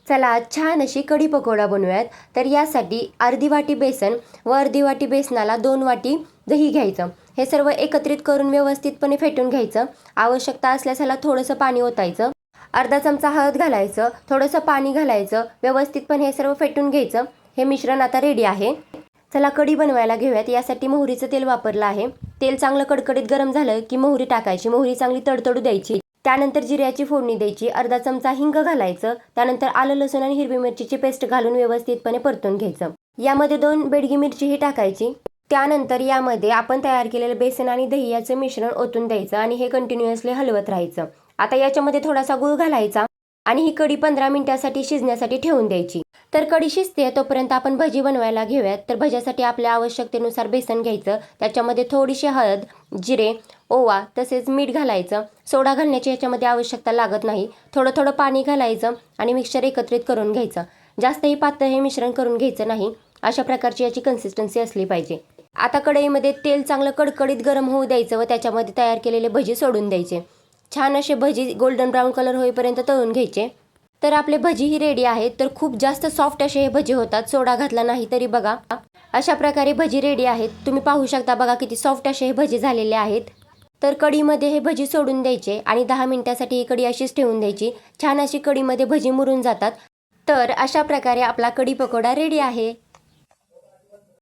चला छान अशी कढी पकोडा बनवूयात। तर यासाठी अर्धी वाटी बेसन व अर्धी वाटी बेसनाला 2 वाटी दही घ्यायचं। हे सर्व एकत्रित करून व्यवस्थितपणे फेटून घ्यायचं। आवश्यकता असल्यास ह्याला थोडंसं पाणी ओतायचं। अर्धा चमचा हळद घालायचं, थोडंसं पाणी घालायचं, व्यवस्थितपणे हे सर्व फेटून घ्यायचं। हे मिश्रण आता रेडी आहे। चला कढी बनवायला घेऊयात। यासाठी मोहरीचं तेल वापरलं आहे। तेल चांगलं कडकडीत गरम झालं की मोहरी टाकायची, मोहरी चांगली तडतडू द्यायची। त्यानंतर जिऱ्याची फोडणी द्यायची, अर्धा चमचा हिंग घालायचं, त्यानंतर आलं लसूण आणि हिरवी मिरचीची पेस्ट घालून व्यवस्थितपणे परतून घ्यायचं। यामध्ये 2 बेडगी मिरचीही टाकायची। त्यानंतर यामध्ये आपण तयार केलेलं बेसन आणि दही याचं मिश्रण ओतून द्यायचं आणि हे कंटिन्युअसली हलवत राहायचं। आता याच्यामध्ये थोडासा गूळ घालायचा आणि ही कढी 15 मिनिटांसाठी शिजण्यासाठी ठेवून द्यायची। तर कढी शिजते तोपर्यंत आपण भजी बनवायला घेऊयात। तर भज्यासाठी आपल्या आवश्यकतेनुसार बेसन घ्यायचं, त्याच्यामध्ये थोडीशी हळद, जिरे, ओवा तसेच मीठ घालायचं। सोडा घालण्याची याच्यामध्ये आवश्यकता लागत नाही। थोडं थोडं पाणी घालायचं आणि मिक्सचर एकत्रित करून घ्यायचं। जास्तही पातळ हे मिश्रण करून घ्यायचं नाही, अशा प्रकारची याची कन्सिस्टन्सी असली पाहिजे। आता कढईमध्ये तेल चांगलं कडकडीत गरम होऊ द्यायचं व त्याच्यामध्ये तयार केलेले भजी सोडून द्यायचे। छान असे भजी गोल्डन ब्राऊन कलर होईपर्यंत तळून घ्यायचे। तर आपले भजीही रेडी आहेत। तर खूप जास्त सॉफ्ट असे हे भजी होतात, सोडा घातला नाही तरी बघा। अशा प्रकारे भजी रेडी आहेत। तुम्ही पाहू शकता बघा किती सॉफ्ट असे हे भजी झालेले आहेत। तर कढीमध्ये हे भजी सोडून द्यायचे आणि 10 मिनिटांसाठी ही कढी अशीच ठेवून द्यायची। छान अशी कढीमध्ये भजी मुरून जातात। तर अशा प्रकारे आपला कढी पकोडा रेडी आहे।